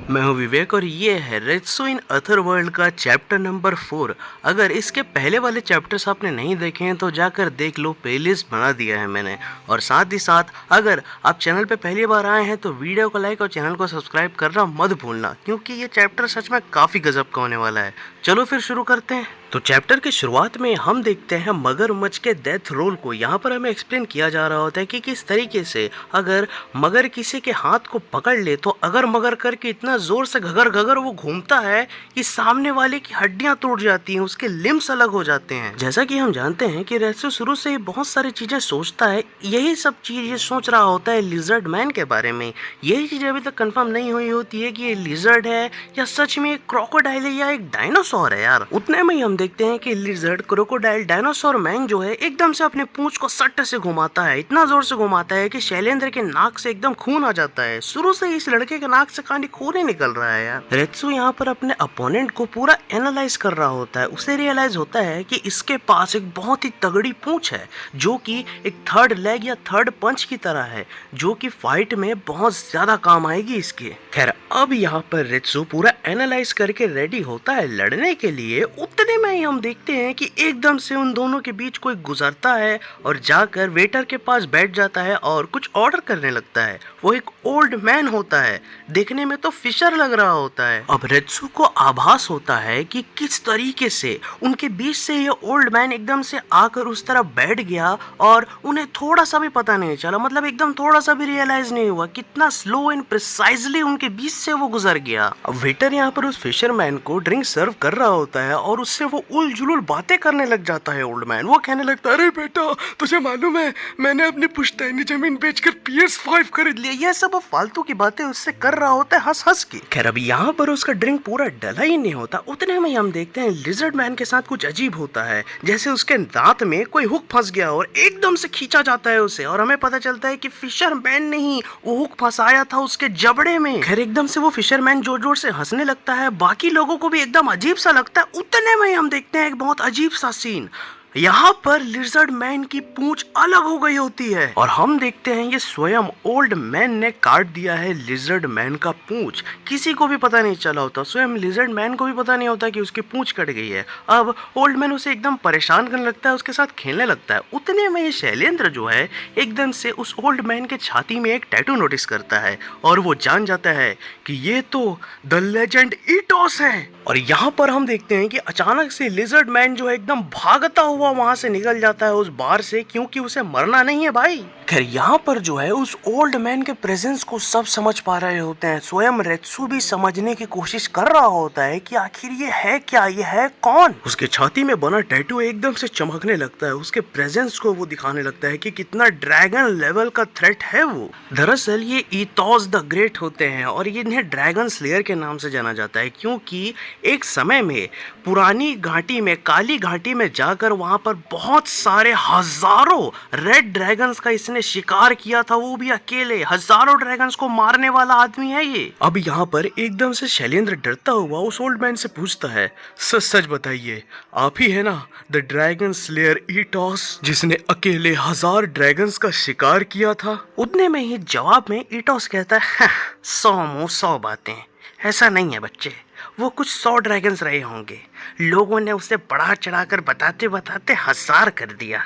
मैं हूं विवेक और ये है रेत्सु इन अथरवर्ल्ड का चैप्टर नंबर 4। अगर इसके पहले वाले चैप्टर्स आपने नहीं देखे हैं तो जाकर देख लो, प्लेलिस्ट बना दिया है मैंने। और साथ ही साथ अगर आप चैनल पे पहली बार आए हैं तो वीडियो को लाइक और चैनल को सब्सक्राइब करना मत भूलना, क्योंकि ये चैप्टर सच में काफ़ी गजब का होने वाला है। चलो फिर शुरू करते हैं। तो चैप्टर की शुरुआत में हम देखते हैं मगरमच्छ के डेथ रोल को। यहाँ पर हमें एक्सप्लेन किया जा रहा होता है कि किस तरीके से अगर मगर किसी के हाथ को पकड़ ले तो अगर मगर करके इतना जोर से घगर घगर वो घूमता है कि सामने वाले की हड्डियां टूट जाती हैं, उसके लिम्स अलग हो जाते हैं। जैसा कि हम जानते हैं कि रेत्सु शुरू से ही बहुत सारी चीजें सोचता है, यही सब चीज ये सोच रहा होता है लिजर्ड मैन के बारे में। यही चीज अभी तक कंफर्म नहीं हुई होती है कि ये लिजर्ड है या सच में एक क्रोकोडाइल है या एक डायनासोर है। यार उतने में ही हम देखते हैं कि लिजर्ड, क्रोकोडाइल, डायनासोर मैन जो है एकदम से अपने पूंछ को सट्ट से घुमाता है, इतना जोर से घुमाता है कि शैलेंद्र के नाक से एकदम खून आ जाता है। शुरू से इस लड़के के नाक से कहानी खून ही निकल रहा है यार। रेत्सु यहाँ पर अपने अपोनेंट को पूरा एनालाइज कर रहा होता है। उसे रियलाइज होता है कि इसके पास एक बहुत ही तगड़ी पूंछ है जो कि एक थर्ड लेग या थर्ड पंच की तरह है, जो कि फाइट में बहुत ज्यादा काम आएगी इसके। खैर अब यहाँ पर रेत्सु पूरा एनालाइज करके रेडी होता है लड़ने के लिए। उतने में ही हम देखते हैं कि एकदम से उन दोनों के बीच कोई गुजरता है और जाकर वेटर के पास बैठ जाता है और कुछ ऑर्डर करने लगता है। वो एक ओल्ड मैन होता है, देखने में तो फिशर लग रहा होता है। अब रेत्सु को आभास होता है कि किस तरीके से उनके बीच से ये ओल्ड मैन एकदम से आकर उस तरफ बैठ गया और उन्हें थोड़ा सा भी पता नहीं चला, मतलब एकदम थोड़ा सा भी रियलाइज नहीं हुआ कितना स्लो एंड प्रिसाइजली उनके बीच से वो गुजर गया। अब वेटर यहाँ पर उस फिशरमैन को ड्रिंक सर्व कर रहा होता है और उससे वो उल जुलूल बातें करने लग जाता है। ओल्ड मैन वो कहने लगता है, अरे बेटा तुझे मालूम है मैंने अपनी पुश्तैनी जमीन बेचकर PS5 खरीद लिया। ये सब फालतू की बातें उससे कर रहा होता है हंस हंस के। खैर अभी यहाँ पर उसका ड्रिंक पूरा डला ही नहीं होता। उतने में हम देखते हैं लिजर्ड मैन के साथ कुछ अजीब होता है, जैसे उसके दांत में कोई हुक फंस गया और एकदम से खींचा जाता है उसे, और हमें पता चलता है कि फिशरमैन ने ही वो हुक फंसाया था उसके जबड़े में। खैर एकदम से वो फिशरमैन जोर जोर से हंसने लगता है, बाकी लोगों को भी एकदम अजीब सा लगता है। उतने में हम देखते हैं एक बहुत अजीब सा सीन। यहाँ पर लिजर्ड मैन की पूंछ अलग हो गई होती है और हम देखते हैं ये स्वयं ओल्ड मैन ने काट दिया है लिजर्ड मैन का पूंछ। किसी को भी पता नहीं चला होता, स्वयं लिजर्ड मैन को भी पता नहीं होता कि उसकी पूंछ कट गई है। अब ओल्ड मैन उसे एकदम परेशान करने लगता है, उसके साथ खेलने लगता है। उतने में ये शैलेंद्र जो है एकदम से उस ओल्ड मैन के छाती में एक टैटू नोटिस करता है और वो जान जाता है कि ये तो द लेजेंड इटोस है। और यहाँ पर हम देखते हैं कि अचानक से लिजर्ड मैन जो है एकदम भागता हुआ वहां से निकल जाता है उस बार से, क्योंकि उसे मरना नहीं है भाई। खैर यहाँ पर जो है उस ओल्ड मैन के प्रेजेंस को सब समझ पा रहे होते हैं। स्वयं रेत्सु भी समझने की कोशिश कर रहा होता है कि आखिर ये है क्या, ये है कौन। उसके छाती में बना टैटू एकदम से चमकने लगता है, उसके प्रेजेंस को वो दिखाने लगता है कि कितना ड्रैगन लेवल का थ्रेट है वो। दरअसल ये इथोस द ग्रेट होते हैं और ये इन्हें ड्रैगन स्लेयर के नाम से जाना जाता है, क्योंकि एक समय में पुरानी घाटी में, काली घाटी में जाकर वहां पर बहुत सारे हजारों रेड ड्रैगन्स का इसने शिकार किया था, वो भी अकेले। हजारों ड्रैगन्स को मारने वाला आदमी है ये। अब यहाँ पर एकदम से शैलेंद्र डरता हुआ उस ओल्ड मैन से पूछता है, सच सच बताइए आप ही है ना द ड्रैगन स्लेयर इटोस, जिसने अकेले 1000 ड्रैगन्स का शिकार किया था? उतने में ही जवाब में इटोस कहता है, 100 मुंह 100 बातें, ऐसा नहीं है बच्चे, वो कुछ 100 ड्रैगन्स रहे होंगे, लोगों ने उसे बढ़ा चढ़ाकर बताते बताते 1000 कर दिया।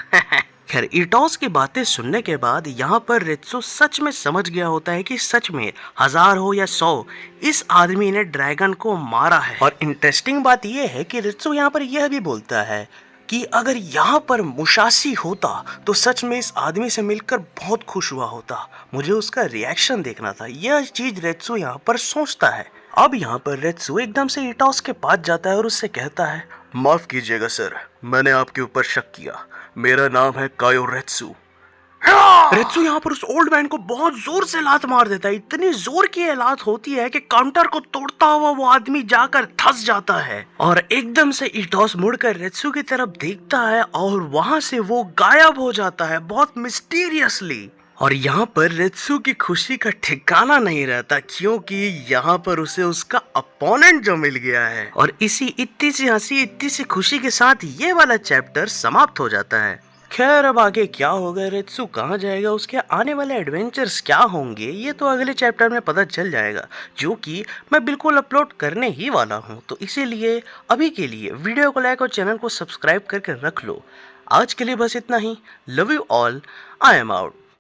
खैर इटोस की बातें सुनने के बाद यहाँ पर रेत्सु सच में समझ गया होता है कि सच में 1000 हो या 100, इस आदमी ने ड्रैगन को मारा है। और इंटरेस्टिंग बात यह है कि रेत्सु यहाँ पर यह भी बोलता है कि अगर यहाँ पर मुशाशी होता तो सच में इस आदमी से मिलकर बहुत खुश हुआ होता, मुझे उसका रिएक्शन देखना था। यह चीज रेत्सु यहाँ पर सोचता है। अब यहाँ पर रेत्सु एकदम से इटोस के पास जाता है और उससे कहता है, माफ कीजिएगा सर, मैंने आपके ऊपर शक किया, मेरा नाम है कायो रेत्सु। रेत्सु यहाँ पर उस ओल्ड मैन को बहुत जोर से लात मार देता है। इतनी जोर की ये लात होती है कि काउंटर को तोड़ता हुआ वो आदमी जाकर धंस जाता है और एकदम से इटोस मुड़कर रेत्सु की तरफ देखता है और वहां से वो गायब हो जाता है बहुत मिस्टीरियसली। और यहाँ पर रेत्सु की खुशी का ठिकाना नहीं रहता, क्योंकि यहाँ पर उसे उसका अपोनेंट जो मिल गया है। और इसी इतनी सी हंसी, इतनी सी खुशी के साथ ये वाला चैप्टर समाप्त हो जाता है। खैर अब आगे क्या होगा, रेत्सु कहाँ जाएगा, उसके आने वाले एडवेंचर्स क्या होंगे, ये तो अगले चैप्टर में पता चल जाएगा, जो कि मैं बिल्कुल अपलोड करने ही वाला हूँ। तो इसीलिए अभी के लिए वीडियो को लाइक और चैनल को सब्सक्राइब करके रख लो। आज के लिए बस इतना ही। Love you all. I am out.